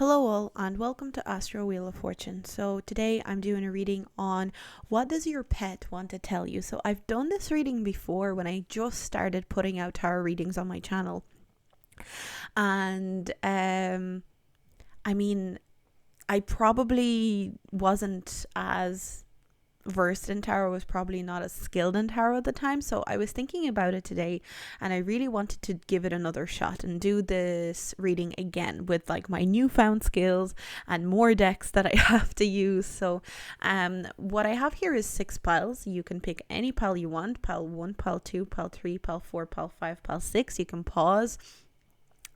Hello all and welcome to Astro Wheel of Fortune. So today I'm doing a reading on what does your pet want to tell you. So I've done this reading before when I just started putting out tarot readings on my channel. And I probably wasn't as versed in tarot, was probably not as skilled in tarot at the time, so I was thinking about it today and I really wanted to give it another shot and do this reading again with like my newfound skills and more decks that I have to use. So what I have here is 6 piles. You can pick any pile you want: pile 1, pile 2, pile 3, pile 4, pile 5, pile 6. You can pause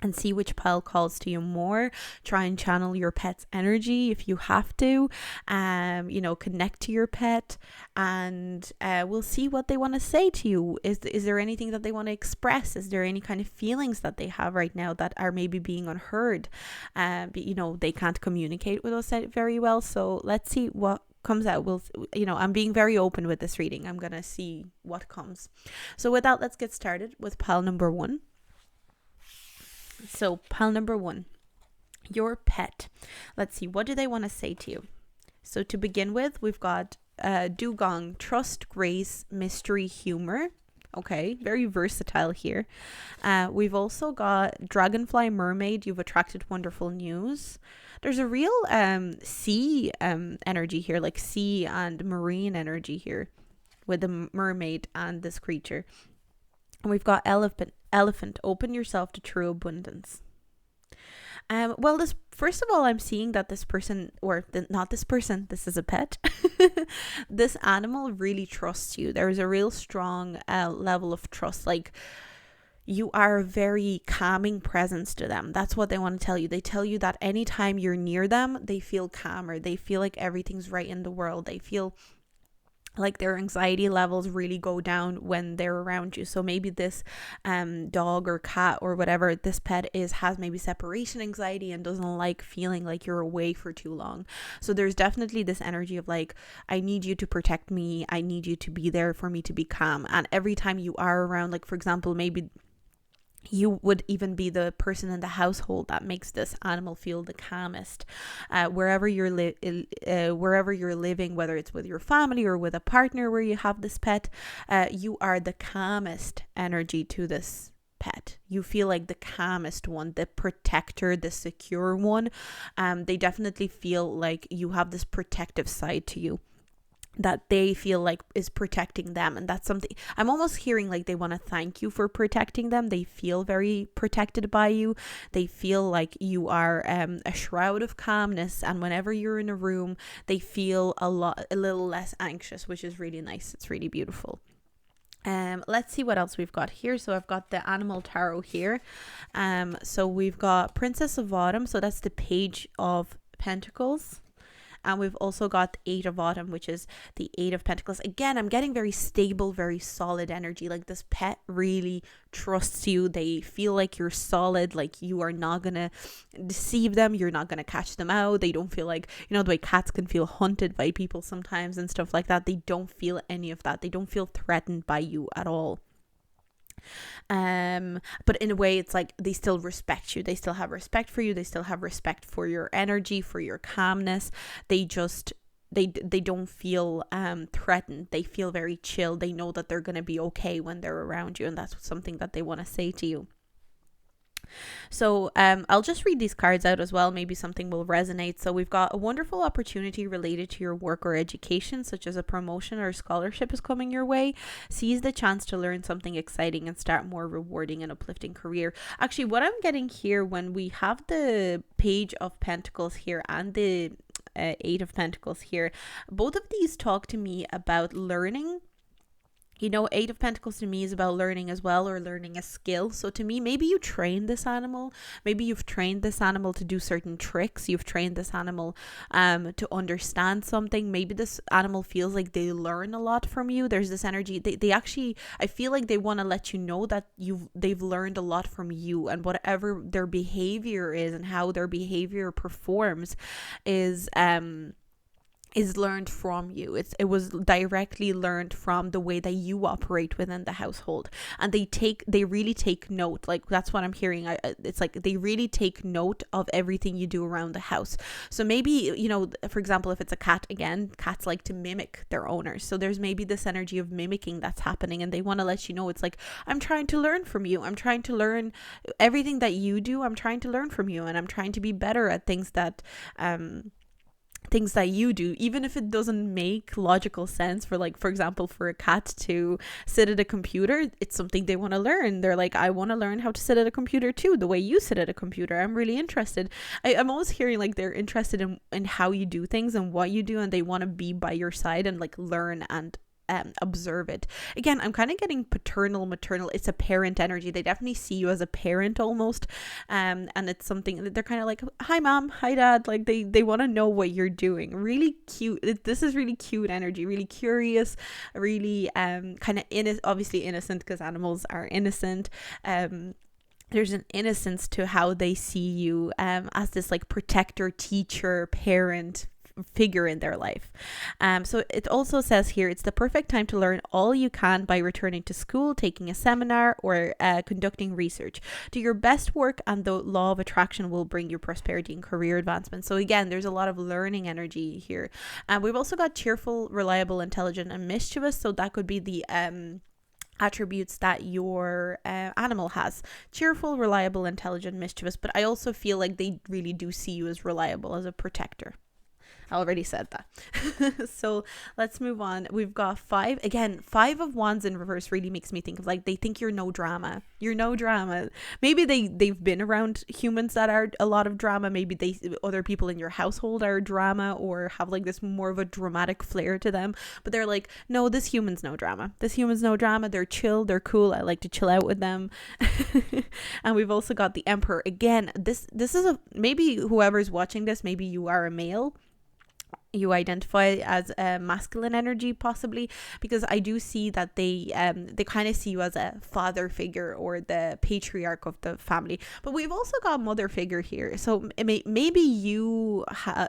and see which pile calls to you more. Try and channel your pet's energy if you have to. Connect to your pet, and we'll see what they want to say to you. Is there anything that they want to express? Is there any kind of feelings that they have right now that are maybe being unheard? They can't communicate with us very well. So let's see what comes out. I'm being very open with this reading. I'm gonna see what comes. So with that, let's get started with pile number 1. So pile number 1, your pet. Let's see, what do they want to say to you? So to begin with, we've got dugong, trust, grace, mystery, humor. Okay, very versatile here. We've also got dragonfly, mermaid, you've attracted wonderful news. There's a real sea energy here, like sea and marine energy here with the mermaid and this creature. And we've got elephant, open yourself to true abundance. First of all, I'm seeing that this person, not this person, this is a pet. This animal really trusts you. There's a real strong level of trust. Like, you are a very calming presence to them. That's what they want to tell you. They tell you that anytime you're near them, they feel calmer. They feel like everything's right in the world. They feel like their anxiety levels really go down when they're around you. So maybe this dog or cat or whatever this pet has maybe separation anxiety and doesn't like feeling like you're away for too long. So there's definitely this energy of like, I need you to protect me. I need you to be there for me to be calm. And every time you are around, like for example, maybe you would even be the person in the household that makes this animal feel the calmest. Wherever you're living, whether it's with your family or with a partner where you have this pet, you are the calmest energy to this pet. You feel like the calmest one, the protector, the secure one. They definitely feel like you have this protective side to you that they feel like is protecting them. And that's something I'm almost hearing, like they want to thank you for protecting them. They feel very protected by you. They feel like you are a shroud of calmness, and whenever you're in a room they feel a little less anxious, which is really nice. It's really beautiful. Let's see what else we've got here. So I've got the animal tarot here. So we've got Princess of Autumn, so that's the Page of Pentacles. And we've also got the 8 of Autumn, which is the 8 of Pentacles. Again, I'm getting very stable, very solid energy. Like this pet really trusts you. They feel like you're solid, like you are not going to deceive them. You're not going to catch them out. They don't feel like, the way cats can feel hunted by people sometimes and stuff like that. They don't feel any of that. They don't feel threatened by you at all. But in a way, it's like they still respect you. They still have respect for you. They still have respect for your energy, for your calmness. They don't feel threatened. They feel very chill. They know that they're going to be okay when they're around you, and that's something that they want to say to you. So I'll just read these cards out as well. Maybe something will resonate. So we've got a wonderful opportunity related to your work or education, such as a promotion or a scholarship is coming your way. Seize the chance to learn something exciting and start more rewarding and uplifting career. Actually, what I'm getting here, when we have the Page of Pentacles here and the 8 of Pentacles here, both of these talk to me about learning. 8 of Pentacles to me is about learning as well, or learning a skill. So to me, maybe you train this animal. Maybe you've trained this animal to do certain tricks. You've trained this animal to understand something. Maybe this animal feels like they learn a lot from you. There's this energy. They actually, I feel like they want to let you know that they've learned a lot from you, and whatever their behavior is and how their behavior performs is is learned from you. It was directly learned from the way that you operate within the household, and they really take note. Like, that's what I'm hearing. It's like they really take note of everything you do around the house. So maybe, for example, if it's a cat, again, cats like to mimic their owners, so there's maybe this energy of mimicking that's happening, and they want to let you know, it's like, I'm trying to learn from you. I'm trying to learn everything that you do. I'm trying to learn from you, and I'm trying to be better at things that you do, even if it doesn't make logical sense. For example, for a cat to sit at a computer, it's something they want to learn. They're like, I want to learn how to sit at a computer too, the way you sit at a computer. I'm really interested. I'm always hearing like they're interested in how you do things and what you do, and they want to be by your side and like learn and observe it. Again, I'm kind of getting paternal, maternal. It's a parent energy. They definitely see you as a parent almost, and it's something that they're kind of like, hi mom, hi dad, like they want to know what you're doing. Really cute. This is really cute energy, really curious, really kind of obviously innocent, because animals are innocent. There's an innocence to how they see you as this like protector, teacher, parent figure in their life. So it also says here, it's the perfect time to learn all you can by returning to school, taking a seminar, or conducting research. Do your best work, and the law of attraction will bring you prosperity and career advancement. So again, there's a lot of learning energy here. We've also got cheerful, reliable, intelligent, and mischievous. So that could be the attributes that your animal has: cheerful, reliable, intelligent, mischievous. But I also feel like they really do see you as reliable, as a protector. I already said that. So let's move on. We've got 5. Again, 5 of Wands in reverse really makes me think of like, they think you're no drama. You're no drama. Maybe they've been around humans that are a lot of drama. Maybe other people in your household are drama, or have like this more of a dramatic flair to them. But they're like, no, this human's no drama. This human's no drama. They're chill. They're cool. I like to chill out with them. And we've also got the Emperor. Again, this is maybe whoever's watching this, maybe you are a male. You identify as a masculine energy, possibly, because I do see that they kind of see you as a father figure, or the patriarch of the family. But we've also got mother figure here. So maybe you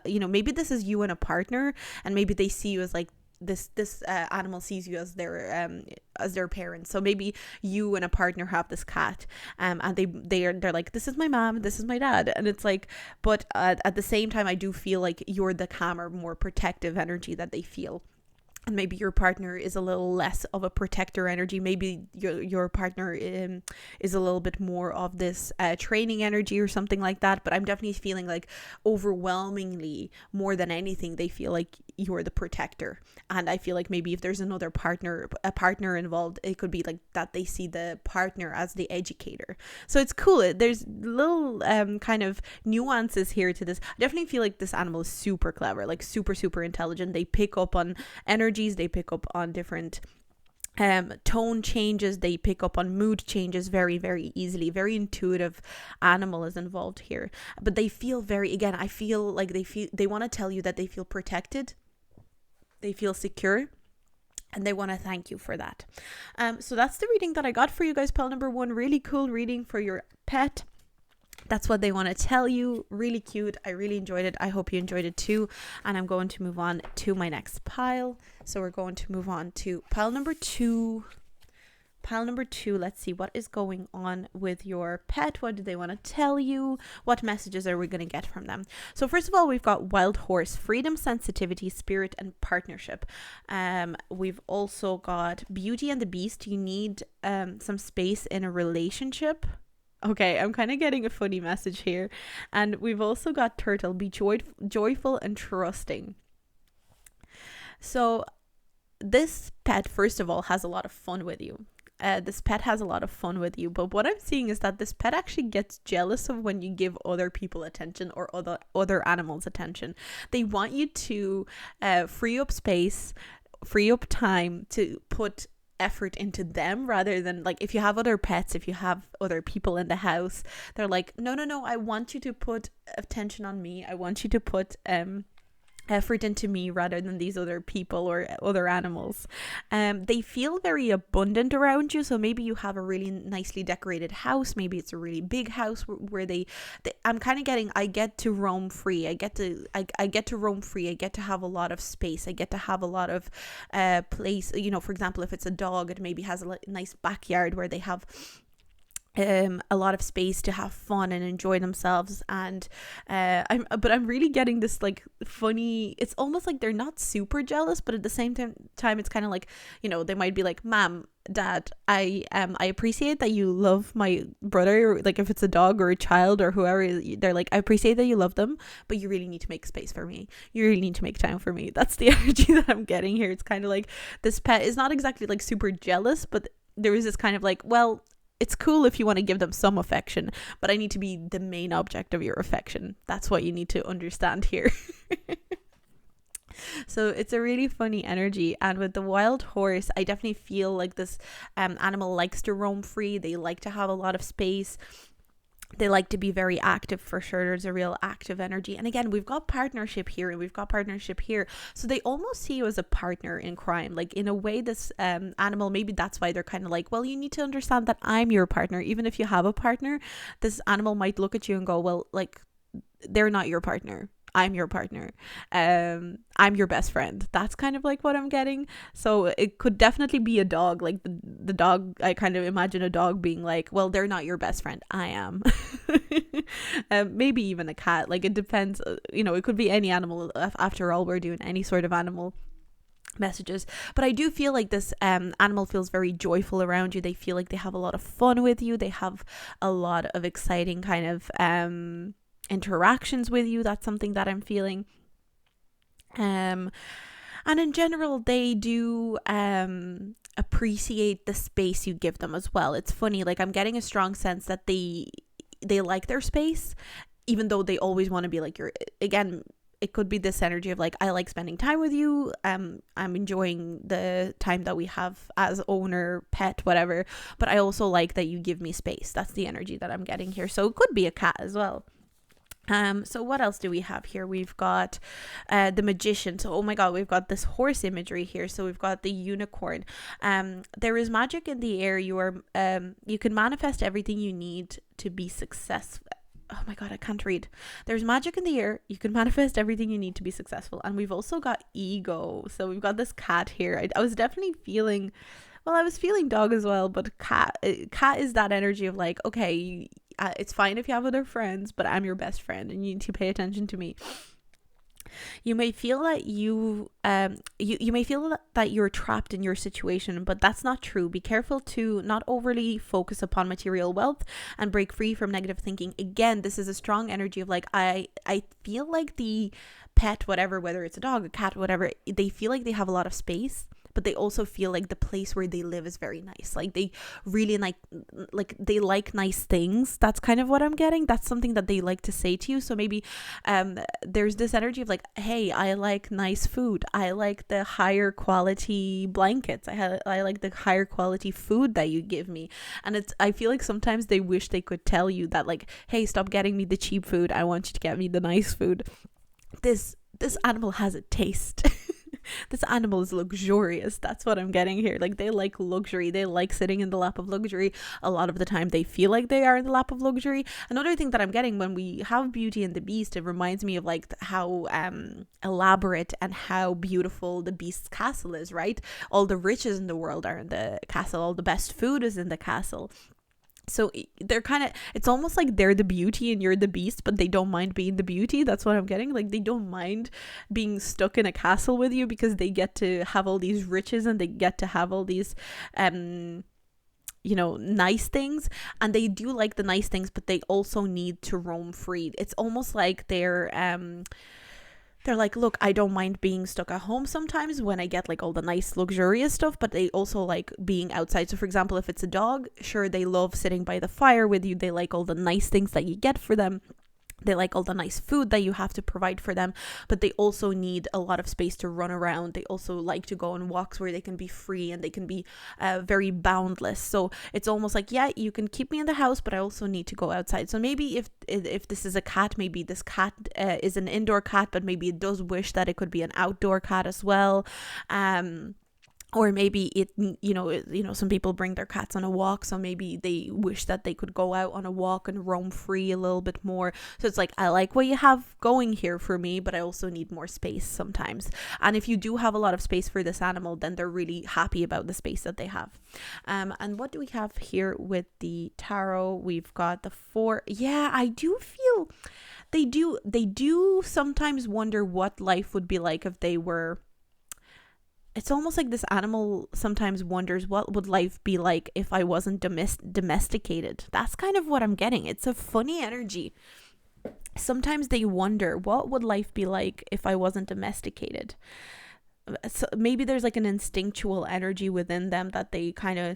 maybe this is you and a partner, and maybe they see you as like this animal sees you as their parents. So maybe you and a partner have this cat, and they're like, this is my mom, this is my dad, and it's like, but at the same time, I do feel like you're the calmer, more protective energy that they feel. And maybe your partner is a little less of a protector energy. Maybe your partner is a little bit more of this training energy or something like that. But I'm definitely feeling like overwhelmingly, more than anything, they feel like you're the protector. And I feel like maybe if there's a partner involved, it could be like that they see the partner as the educator. So it's cool. There's little kind of nuances here to this. I definitely feel like this animal is super clever, like super, super intelligent. They pick up on energies. They pick up on different tone changes. They pick up on mood changes very, very easily. Very intuitive animal is involved here. But they feel I feel like they want to tell you that they feel protected. They feel secure. And they want to thank you for that. So that's the reading that I got for you guys. Pile number 1, really cool reading for your pet. That's what they want to tell you. Really cute. I really enjoyed it. I hope you enjoyed it too. And I'm going to move on to my next pile. So we're going to move on to pile number 2. Pile number 2, let's see what is going on with your pet. What do they want to tell you? What messages are we going to get from them? So first of all, we've got wild horse, freedom, sensitivity, spirit, and partnership. We've also got Beauty and the Beast. You need some space in a relationship. Okay, I'm kind of getting a funny message here. And we've also got Turtle, be joyful and trusting. So this pet, first of all, has a lot of fun with you. This pet has a lot of fun with you. But what I'm seeing is that this pet actually gets jealous of when you give other people attention, or other animals attention. They want you to free up space, free up time to put effort into them, rather than like, if you have other pets, if you have other people in the house, they're like, no, I want you to put attention on me. I want you to put effort into me rather than these other people or other animals. They feel very abundant around you. So maybe you have a really nicely decorated house. Maybe it's a really big house where I'm kind of getting, I get to roam free. I get to roam free. I get to have a lot of space. I get to have a lot of place. You know, for example, if it's a dog, it maybe has a nice backyard where they have a lot of space to have fun and enjoy themselves. And I'm really getting this like funny, it's almost like they're not super jealous, but at the same time it's kind of like, you know, they might be like, ma'am, dad, I appreciate that you love my brother, or like if it's a dog or a child or whoever, they're like, I appreciate that you love them, but you really need to make space for me, you really need to make time for me. That's the energy that I'm getting here. It's kind of like this pet is not exactly like super jealous, but there is this kind of like, well, it's cool if you want to give them some affection, but I need to be the main object of your affection. That's what you need to understand here. So it's a really funny energy. And with the wild horse, I definitely feel like this animal likes to roam free. They like to have a lot of space. They like to be very active for sure. There's a real active energy. And again, we've got partnership here and we've got partnership here. So they almost see you as a partner in crime. Like in a way, this animal, maybe that's why they're kind of like, well, you need to understand that I'm your partner. Even if you have a partner, this animal might look at you and go, well, like, they're not your partner. I'm your partner. I'm your best friend. That's kind of like what I'm getting. So it could definitely be a dog. Like the dog, I kind of imagine a dog being like, well, they're not your best friend. I am. Maybe even a cat. Like it depends. You know, it could be any animal. After all, we're doing any sort of animal messages. But I do feel like this animal feels very joyful around you. They feel like they have a lot of fun with you. They have a lot of exciting kind of interactions with you. That's something that I'm feeling. And in general, they do appreciate the space you give them as well. It's funny, like I'm getting a strong sense that they like their space, even though they always want to be like your, again, it could be this energy of like, I like spending time with you. I'm enjoying the time that we have as owner, pet, whatever. But I also like that you give me space. That's the energy that I'm getting here. So it could be a cat as well. So what else do we have here? We've got the magician. So oh my god, we've got this horse imagery here. So we've got the unicorn. There is magic in the air. You can manifest everything you need to be successful. Oh my god, I can't read. There's magic in the air. You can manifest everything you need to be successful. And we've also got ego. So we've got this cat here. I was definitely feeling, well, I was feeling dog as well, but cat is that energy of like, okay, it's fine if you have other friends, but I'm your best friend and you need to pay attention to me. You may feel that you may feel that you're trapped in your situation, but that's not true. Be careful to not overly focus upon material wealth and break free from negative thinking. Again, this is a strong energy of like, I feel like the pet, whatever, whether it's a dog, a cat, whatever, they feel like they have a lot of space, but they also feel like the place where they live is very nice. Like they really like they like nice things. That's kind of what I'm getting. That's something that they like to say to you. So maybe there's this energy of like, hey, I like nice food. I like the higher quality blankets. I like the higher quality food that you give me. And I feel like sometimes they wish they could tell you that like, hey, stop getting me the cheap food. I want you to get me the nice food. This animal has a taste. This animal is luxurious. That's what I'm getting here. Like they like luxury. They like sitting in the lap of luxury. A lot of the time they feel like they are in the lap of luxury. Another thing that I'm getting when we have Beauty and the Beast, it reminds me of like how elaborate and how beautiful the Beast's castle is, right? All the riches in the world are in the castle. All the best food is in the castle. So they're kind of, it's almost like they're the beauty and you're the beast, but they don't mind being the beauty. That's what I'm getting. Like they don't mind being stuck in a castle with you because they get to have all these riches and they get to have all these nice things, and they do like the nice things, but they also need to roam free. It's almost like they're like, look, I don't mind being stuck at home sometimes when I get like all the nice luxurious stuff, but they also like being outside. So for example, if it's a dog, sure, they love sitting by the fire with you. They like all the nice things that you get for them. They like all the nice food that you have to provide for them, but they also need a lot of space to run around. They also like to go on walks where they can be free and they can be very boundless. So it's almost like, yeah, you can keep me in the house, but I also need to go outside. So maybe if this is a cat, maybe this cat is an indoor cat, but maybe it does wish that it could be an outdoor cat as well. Or maybe some people bring their cats on a walk, so maybe they wish that they could go out on a walk and roam free a little bit more. So it's like, I like what you have going here for me, but I also need more space sometimes. And if you do have a lot of space for this animal, then they're really happy about the space that they have. And what do we have here with the tarot? We've got the 4. Yeah, I do feel they do sometimes wonder what life would be like if they were. It's almost like this animal sometimes wonders, what would life be like if I wasn't domesticated? That's kind of what I'm getting. It's a funny energy. Sometimes they wonder, what would life be like if I wasn't domesticated? So maybe there's like an instinctual energy within them that they kind of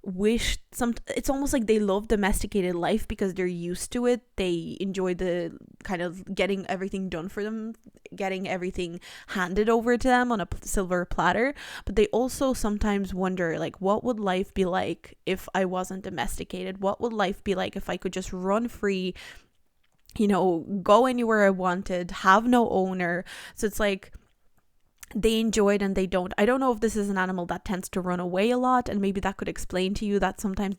wish it's almost like they love domesticated life because they're used to it. They enjoy the kind of getting everything done for them, getting everything handed over to them on a silver platter. But they also sometimes wonder, like, what would life be like if I wasn't domesticated? What would life be like if I could just run free, go anywhere I wanted, have no owner? So it's like they enjoy it and they don't. I don't know if this is an animal that tends to run away a lot, and maybe that could explain to you that sometimes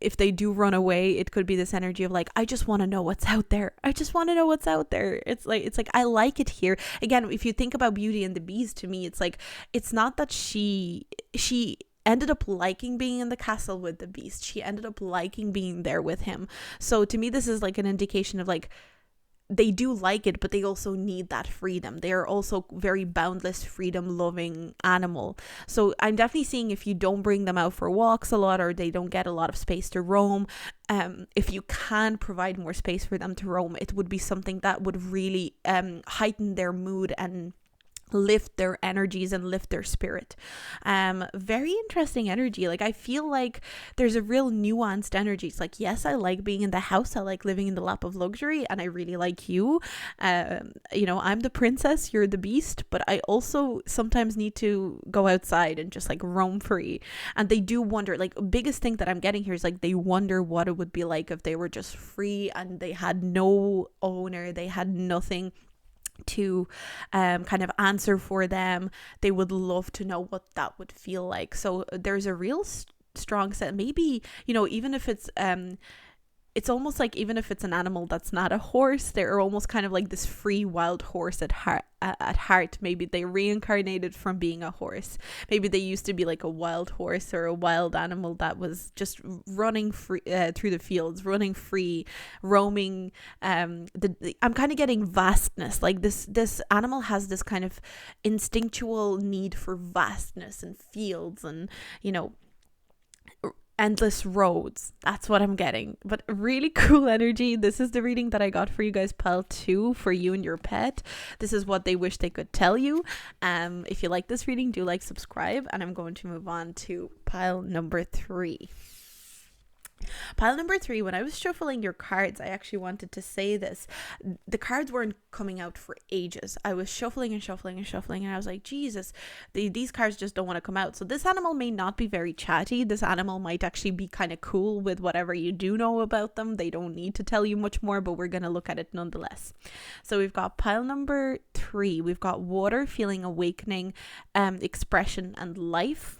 if they do run away, it could be this energy of like, I just want to know what's out there. I just want to know what's out there. It's like I like it here. Again, if you think about Beauty and the Beast, to me, it's like, it's not that she ended up liking being in the castle with the beast. She ended up liking being there with him. So to me, this is like an indication of like, they do like it, but they also need that freedom. They are also very boundless, freedom loving animal. So I'm definitely seeing, if you don't bring them out for walks a lot, or they don't get a lot of space to roam, if you can provide more space for them to roam, it would be something that would really heighten their mood and lift their energies and lift their spirit. Very interesting energy. Like, I feel like there's a real nuanced energy. It's like, yes, I like being in the house, I like living in the lap of luxury, and I really like you. I'm the princess, you're the beast, but I also sometimes need to go outside and just like roam free. And they do wonder, like, biggest thing that I'm getting here is like, they wonder what it would be like if they were just free and they had no owner, they had nothing to kind of answer for them. They would love to know what that would feel like. So there's a real strong set. Maybe, even if it's almost like, even if it's an animal that's not a horse, they're almost kind of like this free wild horse at heart. Maybe they reincarnated from being a horse. Maybe they used to be like a wild horse or a wild animal that was just running free through the fields, running free, roaming. I'm kind of getting vastness. Like this animal has this kind of instinctual need for vastness and fields and endless roads. That's what I'm getting. But really cool energy. This is the reading that I got for you guys, pile 2, for you and your pet. This is what they wish they could tell you. If you like this reading, do like, subscribe, and I'm going to move on to pile number 3. Pile number 3, when I was shuffling your cards, I actually wanted to say this. The cards weren't coming out for ages. I was shuffling and I was like, Jesus, these cards just don't want to come out. So this animal may not be very chatty. This animal might actually be kind of cool with whatever you do know about them. They don't need to tell you much more, but we're going to look at it nonetheless. So we've got pile number 3. We've got water, feeling, awakening, expression, and life.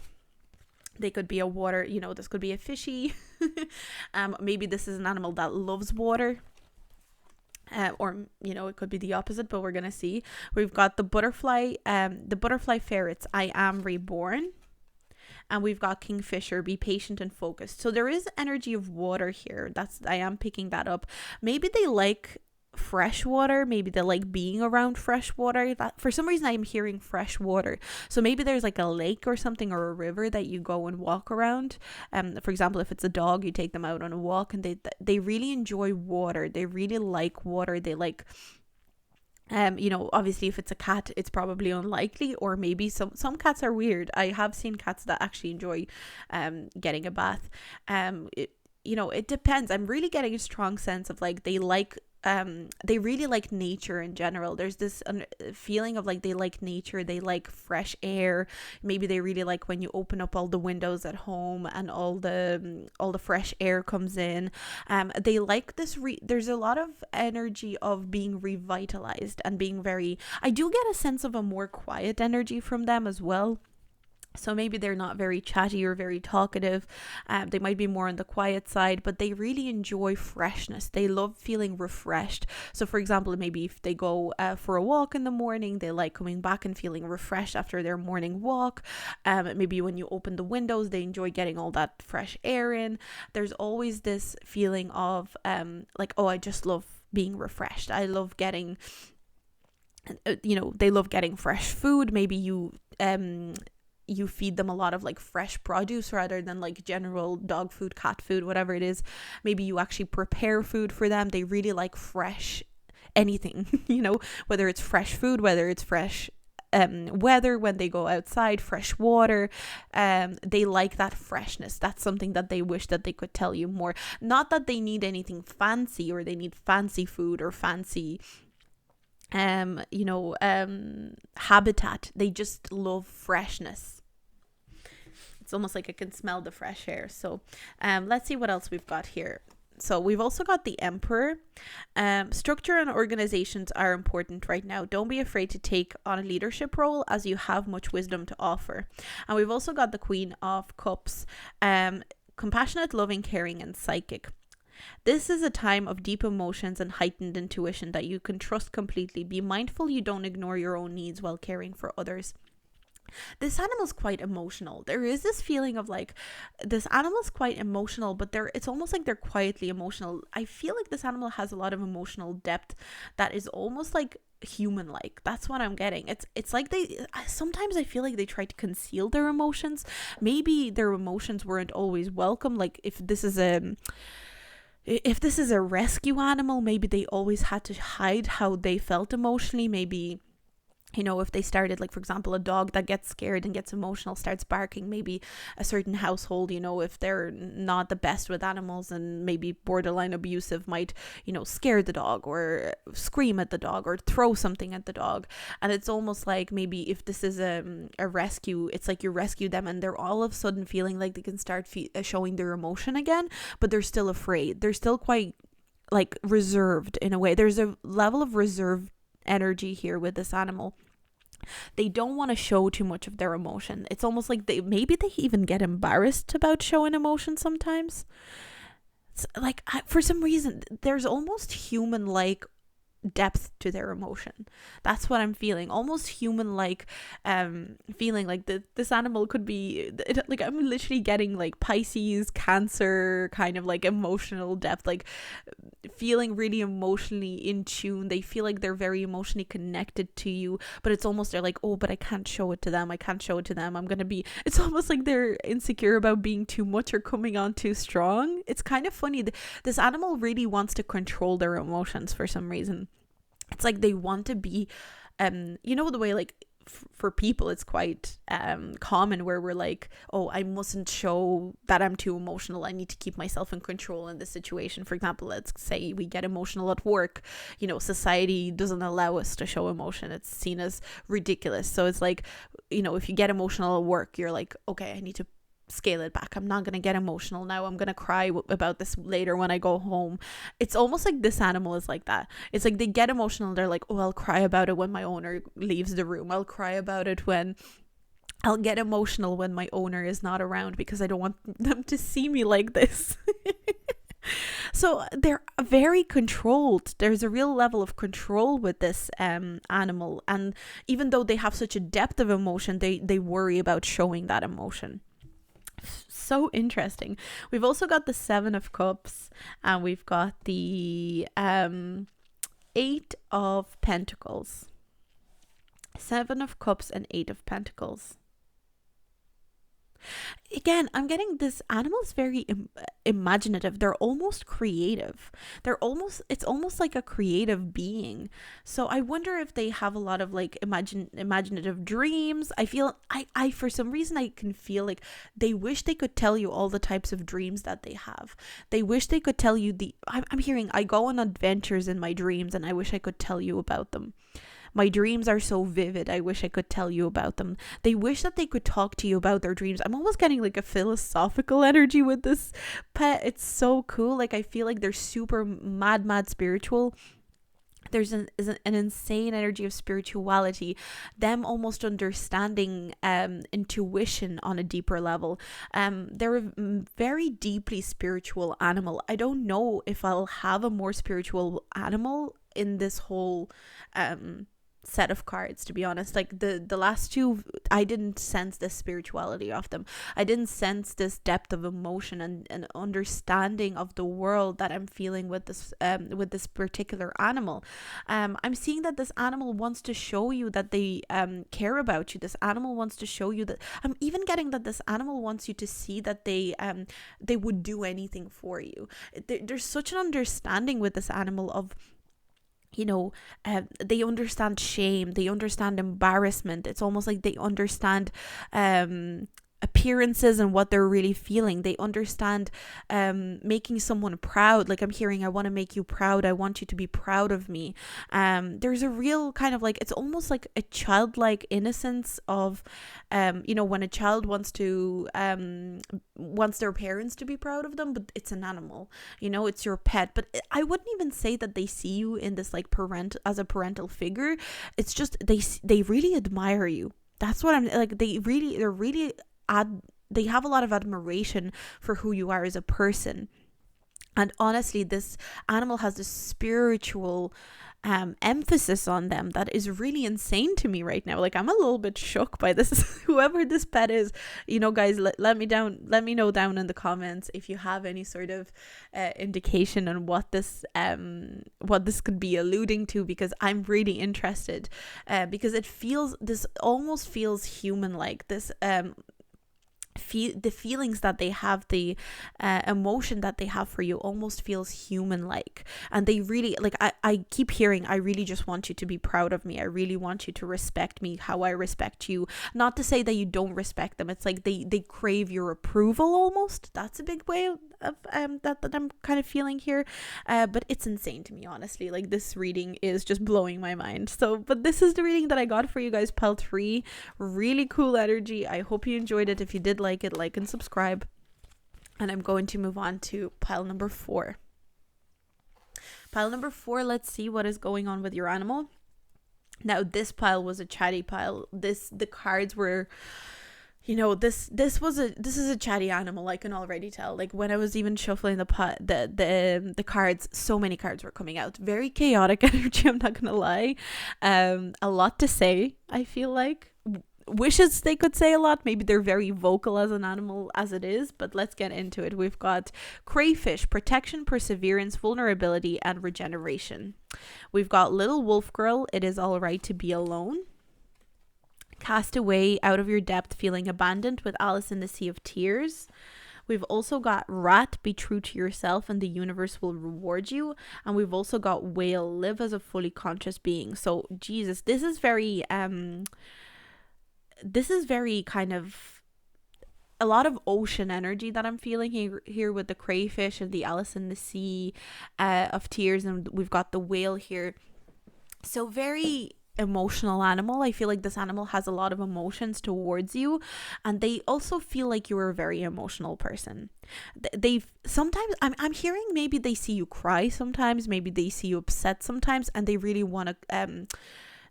They could be a water, this could be a fishy. Maybe this is an animal that loves water. Or it could be the opposite, but we're going to see. We've got the butterfly ferrets, I am reborn. And we've got kingfisher, be patient and focused. So there is energy of water here. I am picking that up. Maybe they like fresh water. Maybe they like being around fresh water. That, for some reason, I'm hearing fresh water. So maybe there's like a lake or something, or a river that you go and walk around. For example, if it's a dog, you take them out on a walk, and they really enjoy water. They really like water. They like obviously if it's a cat, it's probably unlikely, or maybe some cats are weird. I have seen cats that actually enjoy getting a bath. It depends. I'm really getting a strong sense of like, they like they really like nature in general. There's this feeling of like they like nature, they like fresh air. Maybe they really like when you open up all the windows at home and all the fresh air comes in. They like this there's a lot of energy of being revitalized and being very, I do get a sense of a more quiet energy from them as well. So maybe they're not very chatty or very talkative. They might be more on the quiet side, but they really enjoy freshness. They love feeling refreshed. So for example, maybe if they go for a walk in the morning, they like coming back and feeling refreshed after their morning walk. Maybe when you open the windows, they enjoy getting all that fresh air in. There's always this feeling of like, oh, I just love being refreshed. I love getting, they love getting fresh food. Maybe you feed them a lot of like fresh produce rather than like general dog food, cat food, whatever it is. Maybe you actually prepare food for them. They really like fresh anything, whether it's fresh food, whether it's fresh weather when they go outside, fresh water. They like that freshness. That's something that they wish that they could tell you more. Not that they need anything fancy or they need fancy food or fancy habitat. They just love freshness. It's almost like I can smell the fresh air. So let's see what else we've got here. So we've also got the Emperor. Structure and organizations are important right now. Don't be afraid to take on a leadership role as you have much wisdom to offer. And we've also got the Queen of Cups. Compassionate, loving, caring, and psychic. This is a time of deep emotions and heightened intuition that you can trust completely. Be mindful you don't ignore your own needs while caring for others. This animal's quite emotional. There is this feeling of like, this animal's quite emotional, but it's almost like they're quietly emotional. I feel like this animal has a lot of emotional depth that is almost like human like. That's what I'm getting. It's like sometimes I feel like they try to conceal their emotions. Maybe their emotions weren't always welcome. Like if this is a rescue animal, maybe they always had to hide how they felt emotionally. Maybe, if they started, like, for example, a dog that gets scared and gets emotional starts barking, maybe a certain household, if they're not the best with animals and maybe borderline abusive, might, scare the dog or scream at the dog or throw something at the dog. And it's almost like maybe if this is a rescue, it's like you rescue them and they're all of a sudden feeling like they can start showing their emotion again, but they're still afraid. They're still quite like reserved in a way. There's a level of reserved energy here with this animal. They don't want to show too much of their emotion. It's almost like they even get embarrassed about showing emotion sometimes. It's like, for some reason, there's almost human-like depth to their emotion. That's what I'm feeling. Almost human-like, feeling like this animal could be, like, I'm literally getting like Pisces, Cancer kind of like emotional depth, like feeling really emotionally in tune. They feel like they're very emotionally connected to you, but it's almost they're like, oh, but I can't show it to them. It's almost like they're insecure about being too much or coming on too strong. It's kind of funny. This animal really wants to control their emotions for some reason. It's like they want to be, the way like for people it's quite common where we're like, oh, I mustn't show that I'm too emotional. I need to keep myself in control in this situation. For example, let's say we get emotional at work. Society doesn't allow us to show emotion. It's seen as ridiculous. So it's like, if you get emotional at work, you're like, okay, I need to scale it back. I'm not going to get emotional now. I'm going to cry about this later when I go home. It's almost like this animal is like that. It's like they get emotional. They're like, oh, I'll cry about it when my owner leaves the room. I'll get emotional when my owner is not around because I don't want them to see me like this. So they're very controlled. There's a real level of control with this animal. And even though they have such a depth of emotion, they worry about showing that emotion. So interesting. We've also got the 7 of Cups and we've got the 8 of Pentacles. 7 of Cups and 8 of Pentacles. Again, I'm getting this animal is very imaginative. They're almost creative. It's almost like a creative being. So I wonder if they have a lot of like imaginative dreams. I for some reason I can feel like they wish they could tell you all the types of dreams that they have. They wish they could tell you I'm hearing I go on adventures in my dreams and I wish I could tell you about them. My dreams are so vivid. I wish I could tell you about them. They wish that they could talk to you about their dreams. I'm almost getting like a philosophical energy with this pet. It's so cool. Like I feel like they're super mad spiritual. There's an insane energy of spirituality, them almost understanding intuition on a deeper level. They're a very deeply spiritual animal. I don't know if I'll have a more spiritual animal in this whole set of cards, to be honest. Like the last two, I didn't sense this spirituality of them. I didn't sense this depth of emotion and understanding of the world that I'm feeling with this particular animal. I'm seeing that this animal wants to show you that they care about you. This animal wants to show you that. I'm even getting that this animal wants you to see that they would do anything for you. There's such an understanding with this animal of, they understand shame, they understand embarrassment. It's almost like they understand appearances and what they're really feeling. They understand making someone proud. Like I'm hearing, I want to make you proud. I want you to be proud of me. There's a real kind of like, it's almost like a childlike innocence of, when a child wants their parents to be proud of them, but it's an animal, it's your pet. But I wouldn't even say that they see you in this like as a parental figure. It's just, they really admire you. That's what I'm like. They have a lot of admiration for who you are as a person. And honestly, this animal has this spiritual emphasis on them that is really insane to me right now. Like I'm a little bit shook by this. Whoever this pet is, guys, let me know down in the comments if you have any sort of indication on what this could be alluding to, because I'm really interested, because this almost feels human like. This the feelings that they have, the emotion that they have for you almost feels human like. And they really, like, I keep hearing, I really just want you to be proud of me. I really want you to respect me how I respect you. Not to say that you don't respect them. It's like they crave your approval almost. That's a big way of that I'm kind of feeling here. But it's insane to me, honestly. Like this reading is just blowing my mind. So, but this is the reading that I got for you guys, pile 3. Really cool energy. I hope you enjoyed it. If you did like it, like and subscribe. And I'm going to move on to pile number 4. Pile number 4, let's see what is going on with your animal. Now, this pile was a chatty pile. The cards were, this is a chatty animal. I can already tell. Like when I was even shuffling the cards, so many cards were coming out. Very chaotic energy, I'm not gonna lie. A lot to say, I feel like. Wishes they could say a lot. Maybe they're very vocal as an animal as it is, but let's get into it. We've got crayfish, protection, perseverance, vulnerability, and regeneration. We've got little wolf girl, it is all right to be alone. Cast away out of your depth, feeling abandoned, with Alice in the Sea of Tears. We've also got rat, be true to yourself and the universe will reward you. And we've also got whale, live as a fully conscious being. So Jesus, this is very kind of a lot of ocean energy that I'm feeling here with the crayfish and the Alice in the Sea of Tears, and we've got the whale here. So very emotional animal. I feel like this animal has a lot of emotions towards you, and they also feel like you're a very emotional person. They've sometimes I'm hearing maybe they see you cry sometimes, maybe they see you upset sometimes, and they really want to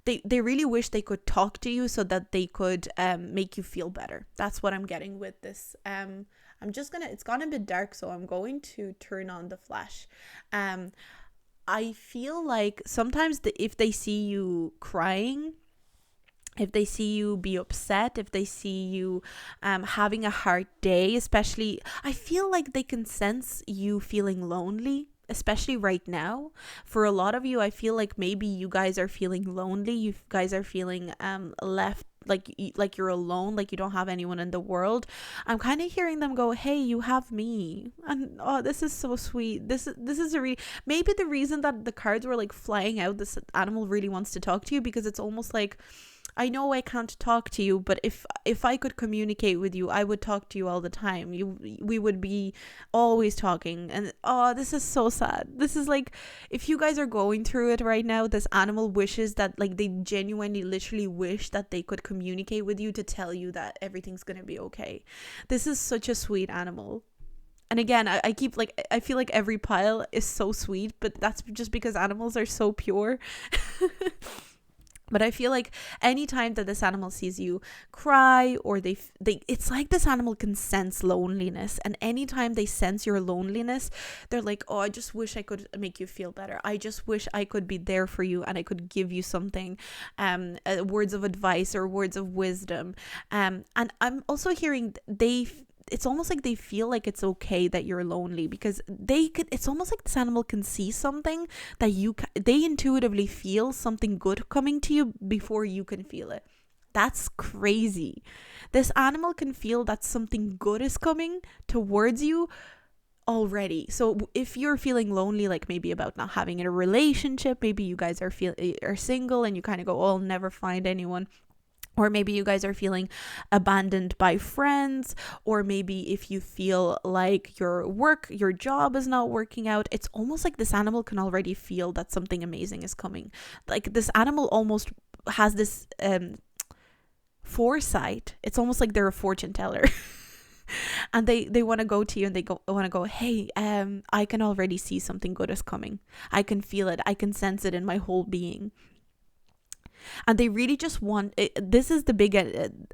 They really wish they could talk to you so that they could make you feel better. That's what I'm getting with this. It's gone a bit dark, so I'm going to turn on the flash. I feel like sometimes if they see you crying, if they see you be upset, if they see you having a hard day, especially, I feel like they can sense you feeling lonely. Especially right now, for a lot of you, I feel like maybe you guys are feeling lonely. You guys are feeling left like you're alone, like you don't have anyone in the world. I'm kind of hearing them go, hey, you have me. And oh, this is so sweet. This is a really, maybe the reason that the cards were like flying out, this animal really wants to talk to you, because it's almost like, I know I can't talk to you, but if I could communicate with you, I would talk to you all the time. We would be always talking. And oh, this is so sad. This is like, if you guys are going through it right now, this animal wishes that, like, they genuinely literally wish that they could communicate with you to tell you that everything's gonna be okay. This is such a sweet animal. And again, I keep like, I feel like every pile is so sweet, but that's just because animals are so pure. But I feel like anytime that this animal sees you cry, or they it's like this animal can sense loneliness, and anytime they sense your loneliness, they're like, oh, I just wish I could make you feel better. I just wish I could be there for you, and I could give you something, words of advice or words of wisdom. And I'm also hearing it's almost like they feel like it's okay that you're lonely, because it's almost like this animal can see something that they intuitively feel something good coming to you before you can feel it. That's crazy. This animal can feel that something good is coming towards you already. So if you're feeling lonely, like maybe about not having a relationship, maybe you guys are single and you kind of go, oh, I'll never find anyone. Or maybe you guys are feeling abandoned by friends, or maybe if you feel like your job is not working out, it's almost like this animal can already feel that something amazing is coming. Like this animal almost has this foresight. It's almost like they're a fortune teller. And they want to go to you, and they want to go, hey, I can already see something good is coming. I can feel it. I can sense it in my whole being. And they really just want it. This is the big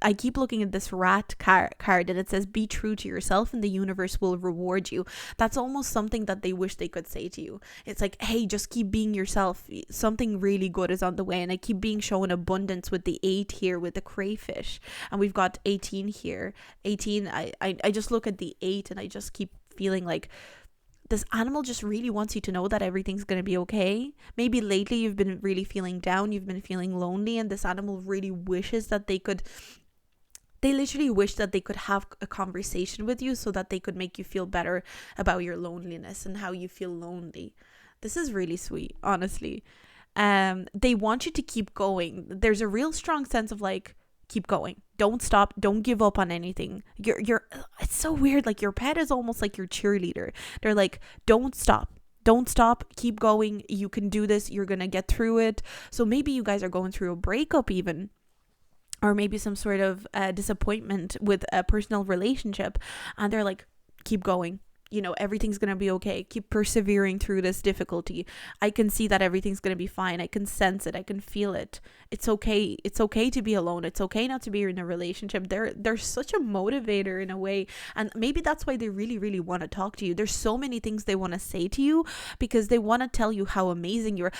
I keep looking at this rat card, and it says, be true to yourself and the universe will reward you. That's almost something that they wish they could say to you. It's like, hey, just keep being yourself. Something really good is on the way. And I keep being shown abundance with the 8 here, with the crayfish, and we've got 18 here. 18, I just look at the 8 and I just keep feeling like this animal just really wants you to know that everything's going to be okay. Maybe lately you've been really feeling down, you've been feeling lonely, and this animal really wishes that they literally wish that they could have a conversation with you so that they could make you feel better about your loneliness and how you feel lonely. This is really sweet, honestly. They want you to keep going. There's a real strong sense of like, keep going, don't stop, don't give up on anything. It's so weird, like your pet is almost like your cheerleader. They're like, don't stop, keep going, you can do this, you're gonna get through it. So maybe you guys are going through a breakup even, or maybe some sort of disappointment with a personal relationship, and they're like, keep going, everything's going to be okay. Keep persevering through this difficulty. I can see that everything's going to be fine. I can sense it. I can feel it. It's okay. It's okay to be alone. It's okay not to be in a relationship. They're such a motivator in a way. And maybe that's why they really, really want to talk to you. There's so many things they want to say to you, because they want to tell you how amazing you are.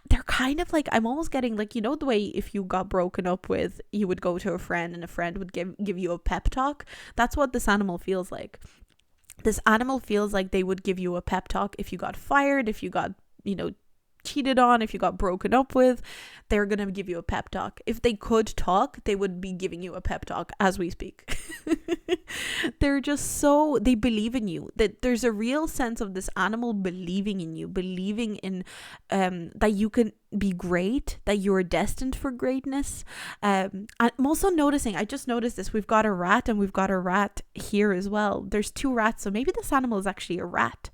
They're kind of like, I'm almost getting like, the way if you got broken up with, you would go to a friend and a friend would give you a pep talk. That's what this animal feels like. This animal feels like they would give you a pep talk if you got fired, if you got, cheated on, if you got broken up with. They're going to give you a pep talk. If they could talk, they would be giving you a pep talk as we speak. They're just they believe in you. That there's a real sense of this animal believing in you, believing in that you can be great, that you're destined for greatness. I'm also noticing, I just noticed this, we've got a rat and we've got a rat here as well. There's 2 rats, so maybe this animal is actually a rat,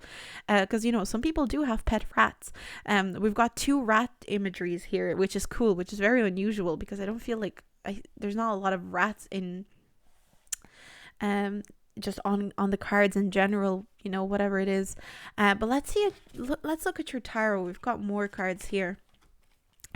because some people do have pet rats. We've got 2 rat imageries here, which is cool, which is very unusual, because I don't feel like there's not a lot of rats in just on the cards in general, whatever it is. But let's look at your tarot. We've got more cards here.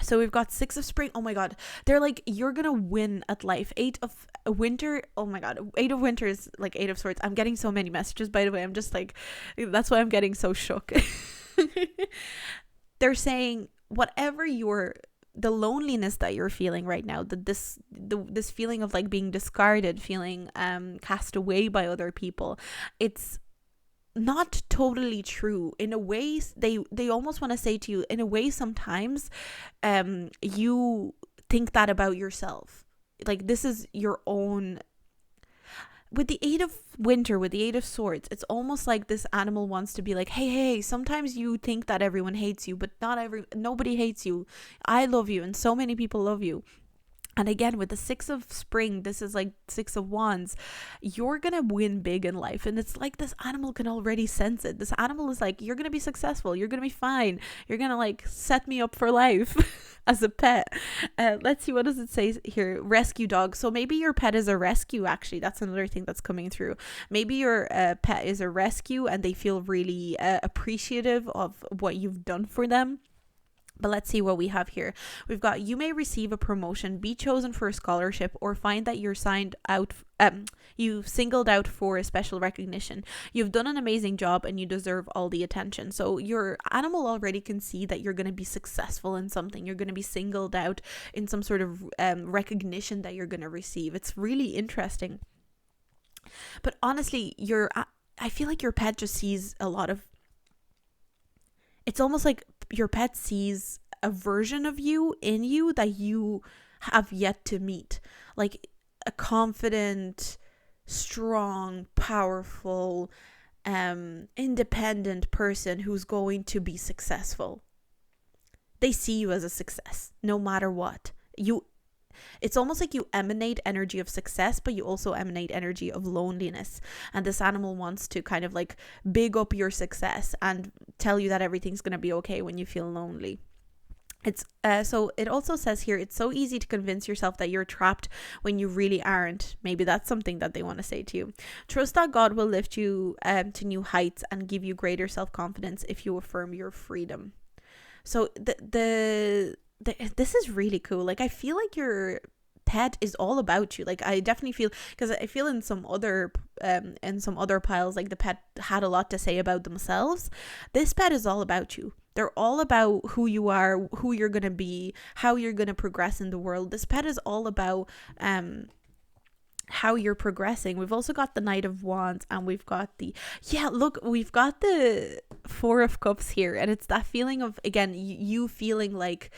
So we've got 6 of spring. Oh my god, they're like, you're gonna win at life. 8 of winter. Oh my god, 8 of winter is like 8 of swords. I'm getting so many messages, by the way. I'm just like, that's why I'm getting so shook. They're saying whatever the loneliness that you're feeling right now, this feeling of like being discarded, feeling cast away by other people, it's not totally true. In a way, they almost want to say to you, in a way, sometimes you think that about yourself. like this is your own. With the Eight of Winter, with the Eight of Swords, it's almost like this animal wants to be like, hey, sometimes you think that everyone hates you, but nobody hates you. I love you, and so many people love you. And again, with the Six of Spring, this is like Six of Wands, you're going to win big in life. And it's like this animal can already sense it. This animal is like, you're going to be successful. You're going to be fine. You're going to like set me up for life as a pet. Let's see, what does it say here? Rescue dog. So maybe your pet is a rescue, actually. That's another thing that's coming through. Maybe your pet is a rescue and they feel really appreciative of what you've done for them. But let's see what we have here. We've got, you may receive a promotion, be chosen for a scholarship, or find that you're you've singled out for a special recognition. You've done an amazing job and you deserve all the attention. So your animal already can see that you're going to be successful in something. You're going to be singled out in some sort of recognition that you're going to receive. It's really interesting. But honestly, I feel like your pet just sees a lot of, it's almost like your pet sees a version of you in you that you have yet to meet. Like a confident, strong, powerful, independent person who's going to be successful. They see you as a success, no matter what. It's almost like you emanate energy of success, but you also emanate energy of loneliness. And this animal wants to kind of like big up your success and tell you that everything's going to be okay when you feel lonely. It's so it also says here, it's so easy to convince yourself that you're trapped when you really aren't. Maybe that's something that they want to say to you. Trust that God will lift you to new heights and give you greater self-confidence if you affirm your freedom. So this is really cool. Like, I feel like your pet is all about you. Like, I definitely feel, because I feel in some other piles, like the pet had a lot to say about themselves. This pet is all about you. They're all about who you are, who you're gonna be, how you're gonna progress in the world. This pet is all about how you're progressing. We've also got the Knight of Wands, and we've got we've got the Four of Cups here, and it's that feeling of, again, you feeling like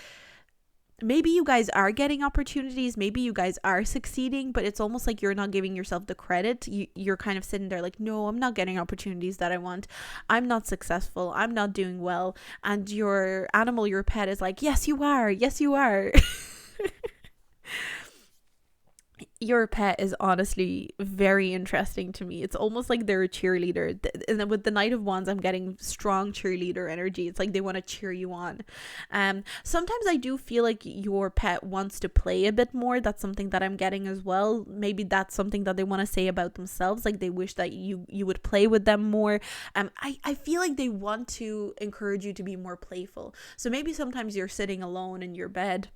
maybe you guys are getting opportunities, maybe you guys are succeeding, but it's almost like you're not giving yourself the credit. You're kind of sitting there like, no, I'm not getting opportunities that I want. I'm not successful. I'm not doing well. And your animal, your pet, is like, yes, you are. Yes, you are. Your pet is honestly very interesting to me. It's almost like they're a cheerleader. And then with the Knight of Wands, I'm getting strong cheerleader energy. It's like they want to cheer you on. Sometimes I do feel like your pet wants to play a bit more. That's something that I'm getting as well. Maybe that's something that they want to say about themselves. Like they wish that you would play with them more. I feel like they want to encourage you to be more playful. So maybe sometimes you're sitting alone in your bed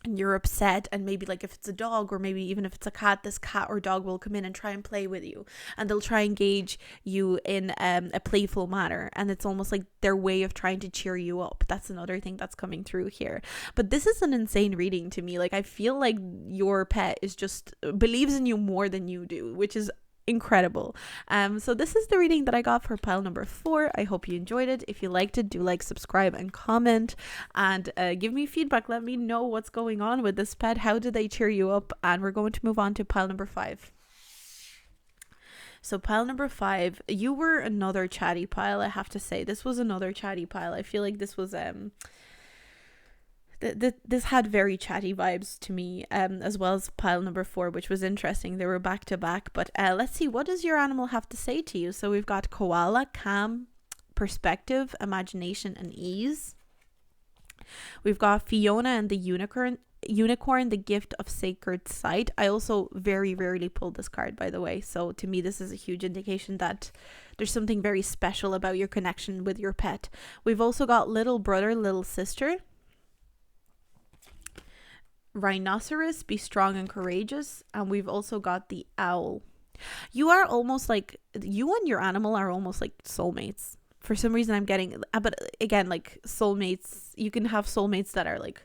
and you're upset, and maybe like if it's a dog, or maybe even if it's a cat, this cat or dog will come in and try and play with you, and they'll try and engage you in a playful manner, and it's almost like their way of trying to cheer you up. That's another thing that's coming through here. But this is an insane reading to me. Like, I feel like your pet is just believes in you more than you do, which is incredible. So this is the reading that I got for pile number 4. I hope you enjoyed it. If you liked it, do like, subscribe, and comment, and give me feedback. Let me know what's going on with this pet. How do they cheer you up? And we're going to move on to pile number 5. So pile number 5, you were another chatty pile. I have to say, this was another chatty pile. I feel like this was this had very chatty vibes to me, as well as pile number 4, which was interesting. They were back to back. But let's see, what does your animal have to say to you? So we've got koala, calm, perspective, imagination, and ease. We've got Fiona and the unicorn, the gift of sacred sight. I also very rarely pull this card, by the way. So to me, this is a huge indication that there's something very special about your connection with your pet. We've also got little brother, little sister. Rhinoceros, be strong and courageous. And we've also got the owl. You are almost like, you and your animal are almost like soulmates. For some reason I'm getting, but again, like soulmates, you can have soulmates that are like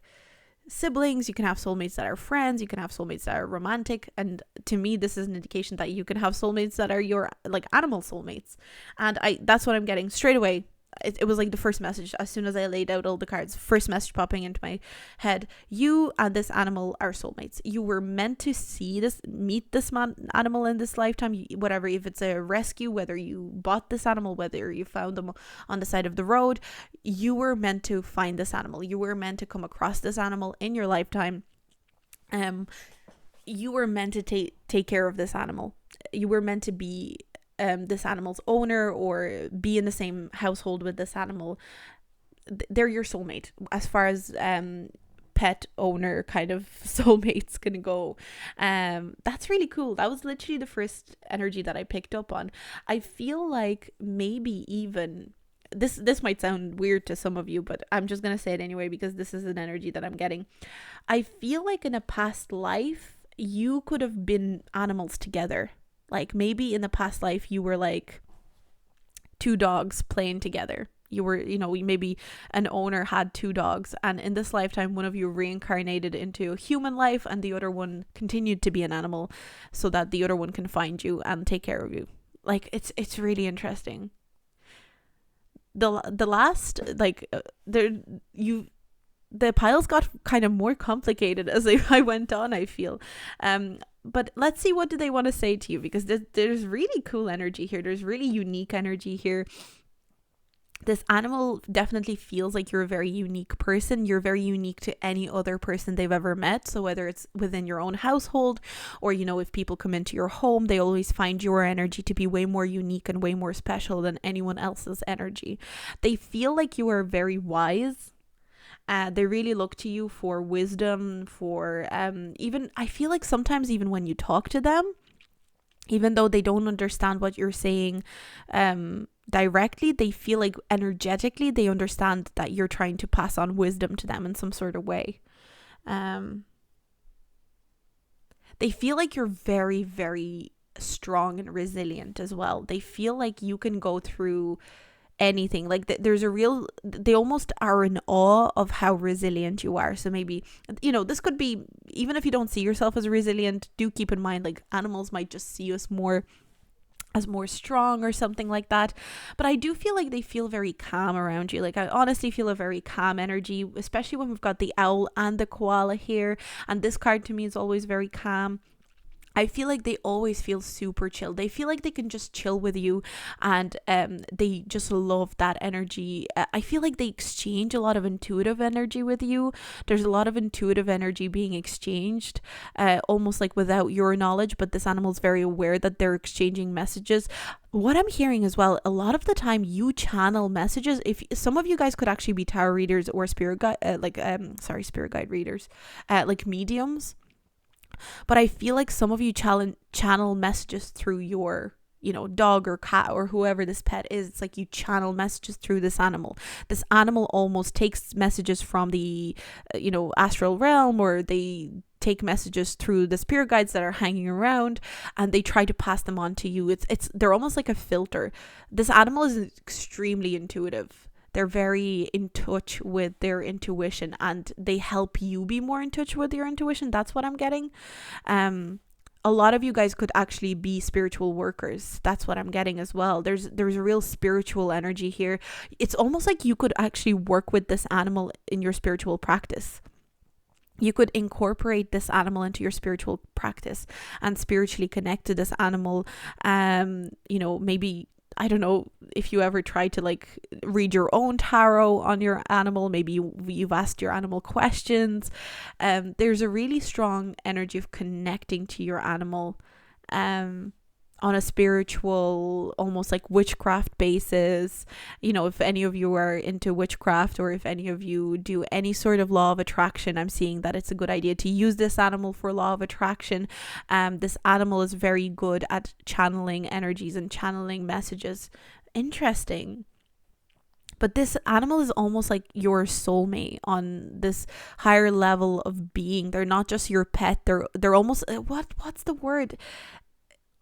siblings, you can have soulmates that are friends, you can have soulmates that are romantic, and to me this is an indication that you can have soulmates that are your like animal soulmates. And that's what I'm getting straight away. it was like the first message as soon as I laid out all the cards, first message popping into my head: you and this animal are soulmates. You were meant to meet this animal in this lifetime, whatever, if it's a rescue, whether you bought this animal, whether you found them on the side of the road, you were meant to find this animal. You were meant to come across this animal in your lifetime. You were meant to take care of this animal. You were meant to be this animal's owner or be in the same household with this animal. They're your soulmate as far as pet owner kind of soulmates can go. That's really cool. That was literally the first energy that I picked up on. I feel like maybe even this might sound weird to some of you, but I'm just gonna say it anyway because this is an energy that I'm getting. I feel like in a past life you could have been animals together. Like maybe in the past life you were like two dogs playing together. You were, maybe an owner had two dogs, and in this lifetime one of you reincarnated into a human life and the other one continued to be an animal so that the other one can find you and take care of you. Like it's really interesting. The last the piles got kind of more complicated as I went on, I feel. But let's see, what do they want to say to you? Because there's really cool energy here. There's really unique energy here. This animal definitely feels like you're a very unique person. You're very unique to any other person they've ever met. So whether it's within your own household or, if people come into your home, they always find your energy to be way more unique and way more special than anyone else's energy. They feel like you are very wise. They really look to you for wisdom, for even, I feel like sometimes even when you talk to them, even though they don't understand what you're saying directly, they feel like energetically they understand that you're trying to pass on wisdom to them in some sort of way. They feel like you're very, very strong and resilient as well. They feel like you can go through anything. Like they almost are in awe of how resilient you are. So maybe, this could be, even if you don't see yourself as resilient, do keep in mind like animals might just see us more as more strong or something like that. But I do feel like they feel very calm around you. Like I honestly feel a very calm energy, especially when we've got the owl and the koala here, and this card to me is always very calm. I feel like they always feel super chill. They feel like they can just chill with you, and they just love that energy. I feel like they exchange a lot of intuitive energy with you. There's a lot of intuitive energy being exchanged, almost like without your knowledge, but this animal's very aware that they're exchanging messages. What I'm hearing as well, a lot of the time you channel messages. If some of you guys could actually be tarot readers or spirit guide readers, like mediums. But I feel like some of you channel messages through your, dog or cat or whoever this pet is. It's like you channel messages through this animal. This animal almost takes messages from the, astral realm, or they take messages through the spirit guides that are hanging around, and they try to pass them on to you. They're almost like a filter. This animal is extremely intuitive. They're very in touch with their intuition, and they help you be more in touch with your intuition. That's what I'm getting. A lot of you guys could actually be spiritual workers. That's what I'm getting as well. There's a real spiritual energy here. It's almost like you could actually work with this animal in your spiritual practice. You could incorporate this animal into your spiritual practice and spiritually connect to this animal. Maybe, I don't know if you ever tried to like read your own tarot on your animal. Maybe you've asked your animal questions. There's a really strong energy of connecting to your animal on a spiritual, almost like witchcraft basis. If any of you are into witchcraft, or if any of you do any sort of law of attraction, I'm seeing that it's a good idea to use this animal for law of attraction. This animal is very good at channeling energies and channeling messages. Interesting. But this animal is almost like your soulmate on this higher level of being. They're not just your pet. They're almost, what's the word?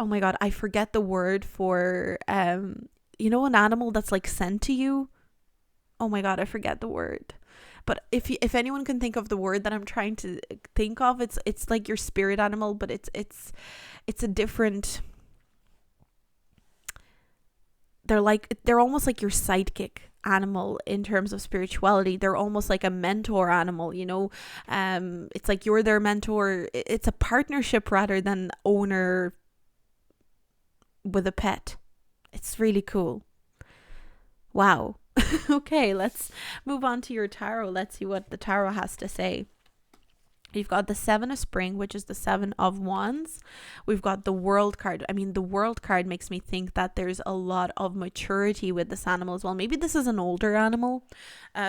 Oh my God, I forget the word for, an animal that's like sent to you. Oh my God, I forget the word. But if anyone can think of the word that I'm trying to think of, it's like your spirit animal, but it's a different. they're almost like your sidekick animal in terms of spirituality. They're almost like a mentor animal, you know. It's like you're their mentor. It's a partnership rather than owner with a pet. It's really cool. Wow. Okay, let's move on to your tarot. Let's see what the tarot has to say. You've got the Seven of Spring, which is the Seven of Wands. We've got the World card. I mean, the World card makes me think that there's a lot of maturity with this animal as well. Maybe this is an older animal.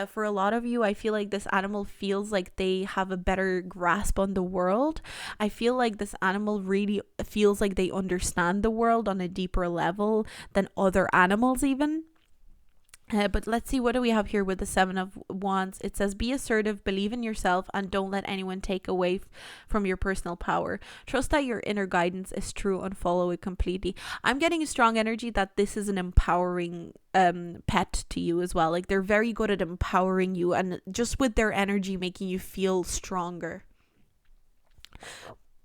For a lot of you, I feel like this animal feels like they have a better grasp on the world. I feel like this animal really feels like they understand the world on a deeper level than other animals even. But let's see, what do we have here with the Seven of Wands? It says, be assertive, believe in yourself, and don't let anyone take away from your personal power. Trust that your inner guidance is true and follow it completely. I'm getting a strong energy that this is an empowering pet to you as well. Like, they're very good at empowering you, and just with their energy making you feel stronger.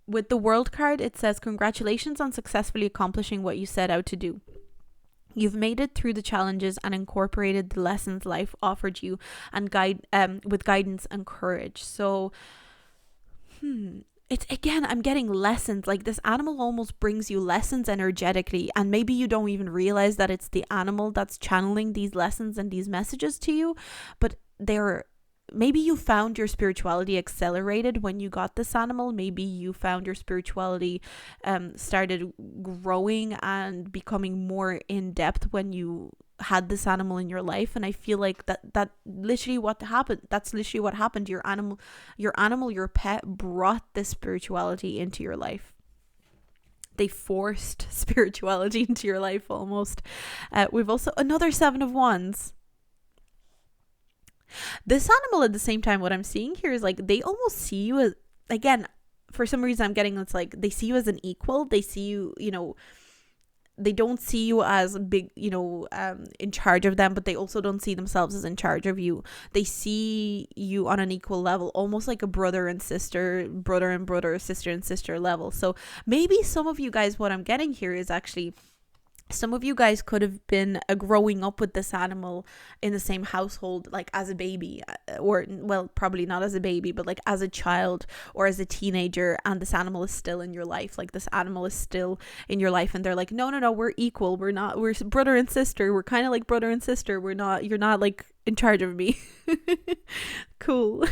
With the World card, it says, congratulations on successfully accomplishing what you set out to do. You've made it through the challenges and incorporated the lessons life offered you and with guidance and courage. So, it's again, I'm getting lessons. Like, this animal almost brings you lessons energetically, and maybe you don't even realize that it's the animal that's channeling these lessons and these messages to you, but maybe you found your spirituality accelerated when you got this animal. Maybe you found your spirituality started growing and becoming more in depth when you had this animal in your life. And I feel like that literally what happened. That's literally what happened. Your pet brought this spirituality into your life. They forced spirituality into your life almost. We've also another Seven of Wands. This animal, at the same time, what I'm seeing here is like they almost see you as, again, for some reason I'm getting it's like they see you as an equal. They see you, you know, they don't see you as big, you know, in charge of them, but they also don't see themselves as in charge of you. They see you on an equal level, almost like a brother and sister, sister and sister level. So maybe some of you guys, what I'm getting here is actually, some of you guys could have been growing up with this animal in the same household, like as a baby, or, well, probably not as a baby, but like as a child or as a teenager, and this animal is still in your life. Like, this animal is still in your life, and they're like, no, we're equal. We're brother and sister. We're kind of like brother and sister. You're not like in charge of me. Cool.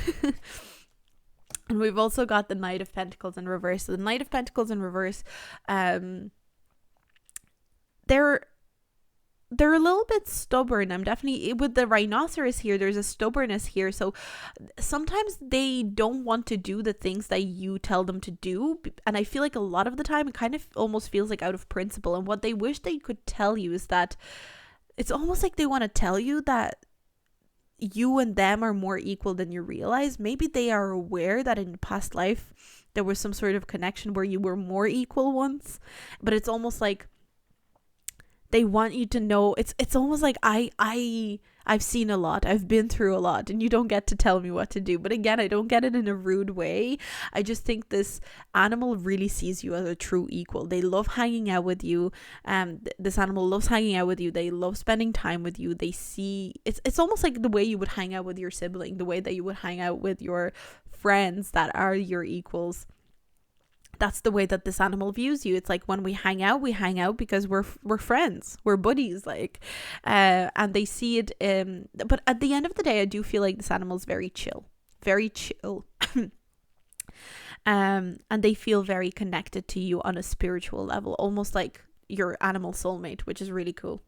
And we've also got the Knight of Pentacles in reverse. So the Knight of Pentacles in reverse, they're a little bit stubborn. I'm definitely, with the rhinoceros here, there's a stubbornness here. So sometimes they don't want to do the things that you tell them to do, and I feel like a lot of the time it kind of almost feels like out of principle. And what they wish they could tell you is that it's almost like they want to tell you that you and them are more equal than you realize. Maybe they are aware that in past life there was some sort of connection where you were more equal once, but it's almost like they want you to know. It's almost like I've seen a lot, I've been through a lot, and you don't get to tell me what to do. But again, I don't get it in a rude way. I just think this animal really sees you as a true equal. They love hanging out with you. This animal loves hanging out with you. They love spending time with you. They see, it's almost like the way you would hang out with your sibling, the way that you would hang out with your friends that are your equals. That's the way that this animal views you. It's like, when we hang out because we're friends, we're buddies, like, and they see it. But at the end of the day, I do feel like this animal is very chill, and they feel very connected to you on a spiritual level, almost like your animal soulmate, which is really cool.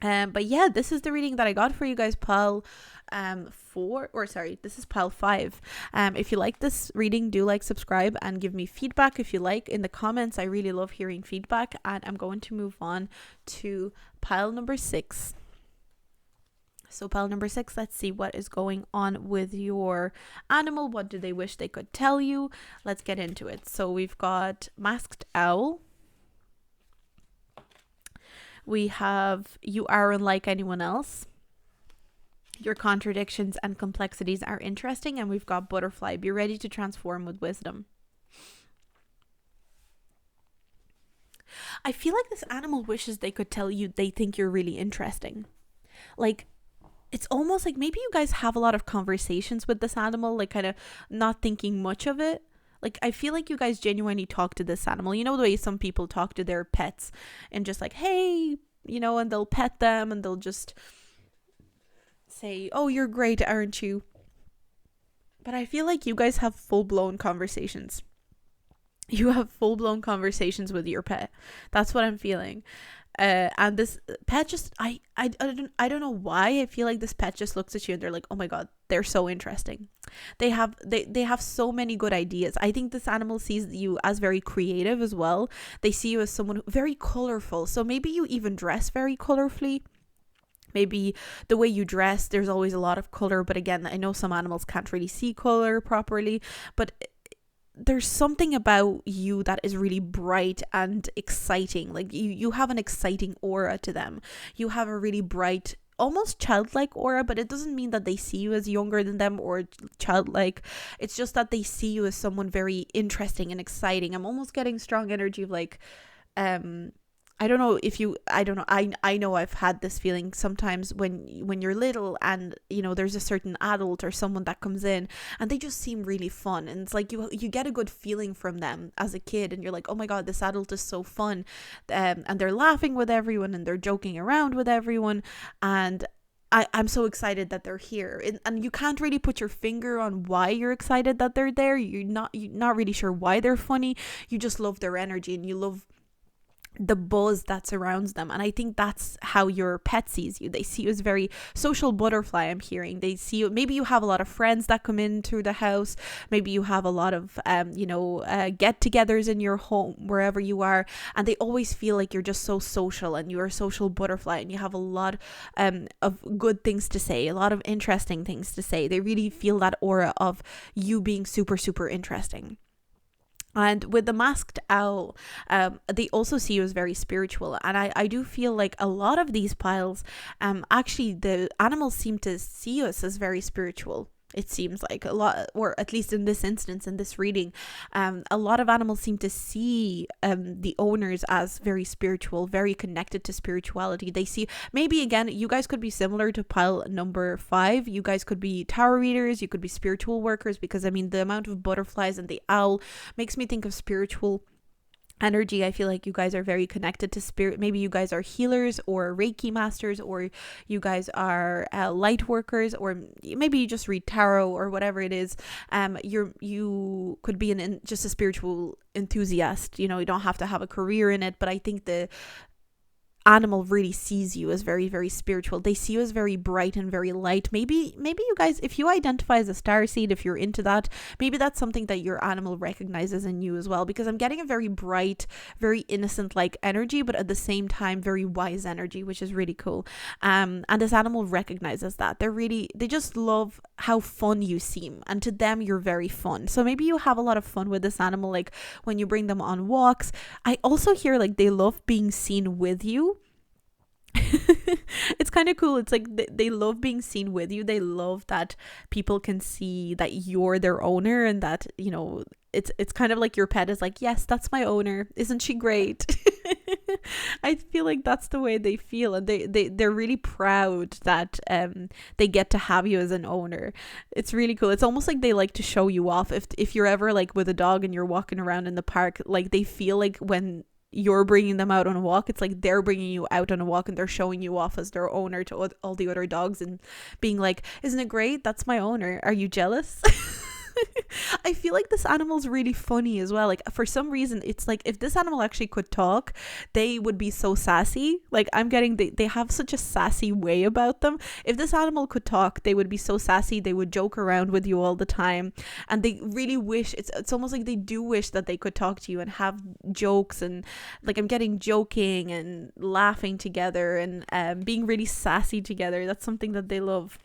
But yeah, this is the reading that I got for you guys, pile this is pile 5. If you like this reading, do like, subscribe, and give me feedback if you like in the comments. I really love hearing feedback. And I'm going to move on to pile number 6. So pile number 6, let's see what is going on with your animal. What do they wish they could tell you? Let's get into it. So we've got Masked Owl. We have, you are unlike anyone else. Your contradictions and complexities are interesting. And we've got Butterfly. Be ready to transform with wisdom. I feel like this animal wishes they could tell you they think you're really interesting. Like, it's almost like maybe you guys have a lot of conversations with this animal, like kind of not thinking much of it. Like, I feel like you guys genuinely talk to this animal. You know the way some people talk to their pets and just like, hey, and they'll pet them and they'll just say, oh, you're great, aren't you? But I feel like you guys have full-blown conversations. You have full-blown conversations with your pet. That's what I'm feeling. And this pet just, I don't know why I feel like this pet just looks at you and they're like, oh my god, they're so interesting. They have so many good ideas. I think this animal sees you as very creative as well. They see you as someone very colorful. So maybe you even dress very colorfully. Maybe the way you dress, there's always a lot of color. But again, I know some animals can't really see color properly. But there's something about you that is really bright and exciting. Like you have an exciting aura to them. You have a really bright, almost childlike aura, but it doesn't mean that they see you as younger than them or childlike. It's just that they see you as someone very interesting and exciting. I'm almost getting strong energy of like, I don't know if you, I don't know. I know I've had this feeling sometimes when you're little and, there's a certain adult or someone that comes in and they just seem really fun. And it's like you get a good feeling from them as a kid and you're like, oh my God, this adult is so fun. And they're laughing with everyone and they're joking around with everyone. And I'm so excited that they're here. And you can't really put your finger on why you're excited that they're there. You're not really sure why they're funny. You just love their energy and you love the buzz that surrounds them. And I think that's how your pet sees you. They see you as very social butterfly. I'm hearing they see you, maybe you have a lot of friends that come in through the house, maybe you have a lot of get-togethers in your home, wherever you are, and they always feel like you're just so social and you're a social butterfly and you have a lot of good things to say, a lot of interesting things to say. They really feel that aura of you being super, super interesting. And with the masked owl, they also see you as very spiritual. And I do feel like a lot of these piles, actually the animals seem to see us as very spiritual. It seems like a lot, or at least in this instance, in this reading, a lot of animals seem to see the owners as very spiritual, very connected to spirituality. They see, maybe again, you guys could be similar to pile number 5. You guys could be tarot readers, you could be spiritual workers, because I mean, the amount of butterflies and the owl makes me think of spiritual energy. I feel like you guys are very connected to spirit. Maybe you guys are healers or Reiki masters, or you guys are light workers, or maybe you just read tarot or whatever it is. You could be just a spiritual enthusiast. You don't have to have a career in it, but I think the animal really sees you as very, very spiritual. They see you as very bright and very light. Maybe you guys, if you identify as a starseed, if you're into that, maybe that's something that your animal recognizes in you as well, because I'm getting a very bright, very innocent like energy, but at the same time very wise energy, which is really cool. And this animal recognizes that. They just love how fun you seem, and to them you're very fun. So maybe you have a lot of fun with this animal, like when you bring them on walks. I also hear like they love being seen with you. It's kind of cool. It's like they love being seen with you. They love that people can see that you're their owner, and that it's kind of like your pet is like, yes, that's my owner, isn't she great? I feel like that's the way they feel, and they're really proud that they get to have you as an owner. It's really cool. It's almost like they like to show you off. If you're ever like with a dog and you're walking around in the park, like they feel like when you're bringing them out on a walk, it's like they're bringing you out on a walk and they're showing you off as their owner to all the other dogs and being like, isn't it great? That's my owner. Are you jealous? I feel like this animal's really funny as well. Like for some reason, it's like if this animal actually could talk, they would be so sassy. Like I'm getting, they have such a sassy way about them. If this animal could talk, they would be so sassy. They would joke around with you all the time, and they really wish, it's almost like they do wish that they could talk to you and have jokes, and like I'm getting joking and laughing together and being really sassy together. That's something that they love.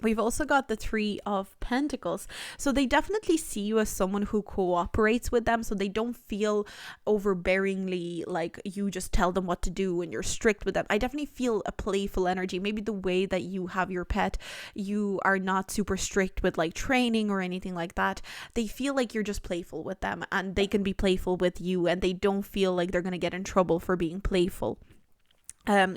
We've also got the Three of Pentacles. So they definitely see you as someone who cooperates with them. So they don't feel overbearingly like you just tell them what to do and you're strict with them. I definitely feel a playful energy. Maybe the way that you have your pet, you are not super strict with like training or anything like that. They feel like you're just playful with them, and they can be playful with you, and they don't feel like they're going to get in trouble for being playful.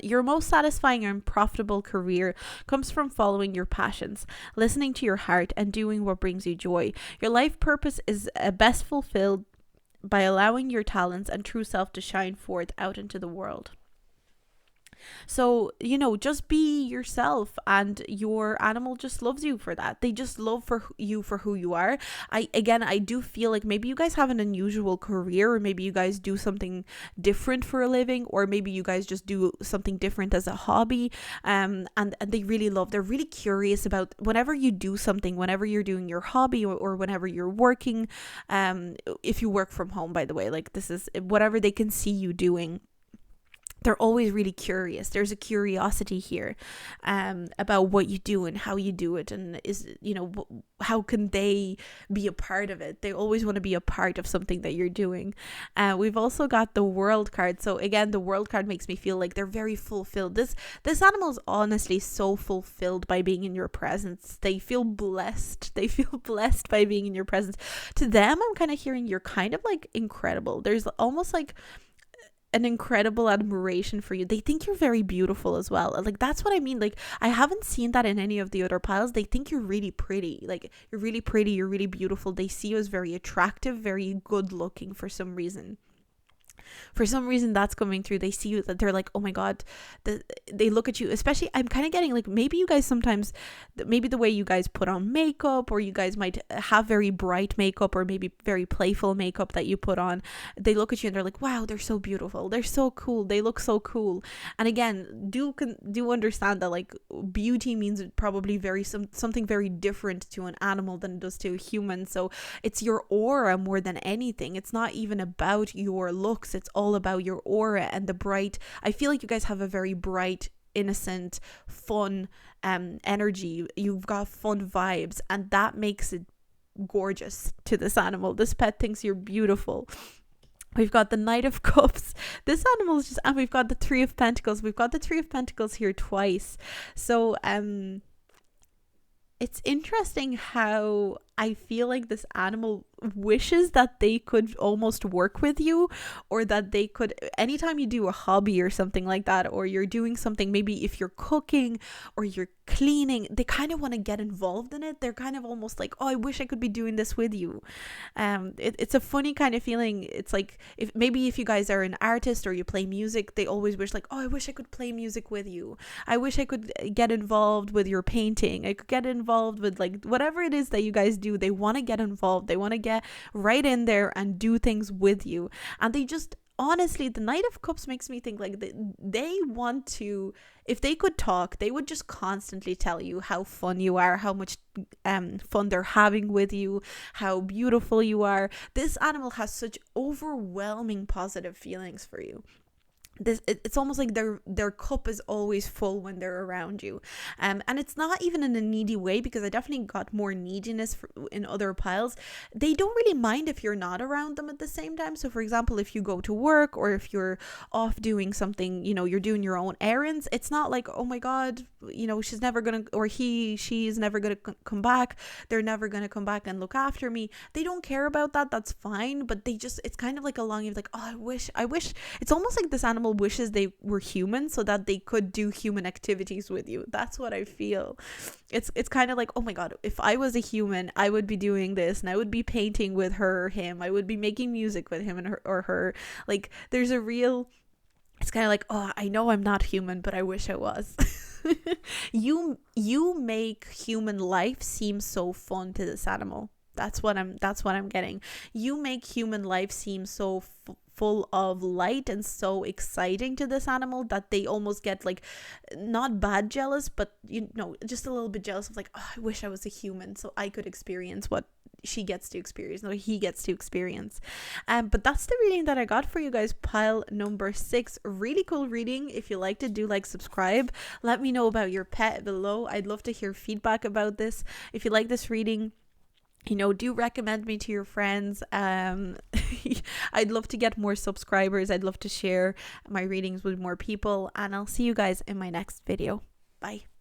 Your most satisfying and profitable career comes from following your passions, listening to your heart, and doing what brings you joy. Your life purpose is best fulfilled by allowing your talents and true self to shine forth out into the world. So, just be yourself, and your animal just loves you for that. They just love you for who you are. I do feel like maybe you guys have an unusual career, or maybe you guys do something different for a living, or maybe you guys just do something different as a hobby. And they're really curious about whenever you do something, whenever you're doing your hobby, or whenever you're working, if you work from home, by the way, like this is whatever they can see you doing. They're always really curious. There's a curiosity here about what you do and how you do it, and how can they be a part of it. They always want to be a part of something that you're doing. We've also got the World card. So again, the World card makes me feel like they're very fulfilled. This animal is honestly so fulfilled by being in your presence. They feel blessed. They feel blessed by being in your presence. To them, I'm kind of hearing you're kind of like incredible. There's almost like an incredible admiration for you. They think you're very beautiful as well. Like, that's what I mean. Like, I haven't seen that in any of the other piles. They think you're really pretty. Like, you're really pretty, you're really beautiful. They see you as very attractive, very good looking for some reason. For some reason, that's coming through. They see you, that they're like, oh my god. They look at you, especially, I'm kind of getting like, maybe you guys sometimes, maybe the way you guys put on makeup, or you guys might have very bright makeup, or maybe very playful makeup that you put on. They look at you and they're like, wow, they're so beautiful, they're so cool, they look so cool. And again, do understand that like beauty means probably something very different to an animal than it does to a human. So it's your aura more than anything. It's not even about your looks. It's all about your aura and the bright. I feel like you guys have a very bright, innocent, fun energy. You've got fun vibes, and that makes it gorgeous to this animal. This pet thinks you're beautiful. We've got the Knight of Cups. This animal is just, and we've got the Three of Pentacles. We've got the Three of Pentacles here twice. So it's interesting how I feel like this animal wishes that they could almost work with you, or that they could, anytime you do a hobby or something like that, or you're doing something, maybe if you're cooking or you're cleaning, they kind of want to get involved in it. They're kind of almost like, oh, I wish I could be doing this with you. It's a funny kind of feeling. It's like, if you guys are an artist or you play music, they always wish like, oh, I wish I could play music with you. I wish I could get involved with your painting. I could get involved with like whatever it is that you guys do. They want to get involved. They want to get right in there and do things with you. And they just, honestly, the Knight of Cups makes me think like they want to, if they could talk, they would just constantly tell you how fun you are, how much fun they're having with you, how beautiful you are. This animal has such overwhelming positive feelings for you. It's almost like their cup is always full when they're around you, and it's not even in a needy way, because I definitely got more neediness in other piles. They don't really mind if you're not around them at the same time. So for example, if you go to work, or if you're off doing something, you're doing your own errands, it's not like, oh my god, she's never gonna, or she's never gonna come back, they're never gonna come back and look after me. They don't care about that. That's fine. But it's kind of like a longing of like, oh, I wish. It's almost like this animal wishes they were human so that they could do human activities with you. That's what I feel. It's kind of like, oh my god, if I was a human, I would be doing this, and I would be painting with her or him. I would be making music with him and her. Like, there's a real, it's kind of like, oh, I know I'm not human, but I wish I was. You make human life seem so fun to this animal. That's what I'm getting. You make human life seem so full of light and so exciting to this animal that they almost get like, not bad jealous, but just a little bit jealous of like, oh, I wish I was a human so I could experience what she gets to experience, no, he gets to experience. But that's the reading that I got for you guys, pile number 6. Really cool reading. If you liked it, do like, subscribe. Let me know about your pet below. I'd love to hear feedback about this. If you like this reading, you know, do recommend me to your friends. I'd love to get more subscribers. I'd love to share my readings with more people, and I'll see you guys in my next video. Bye.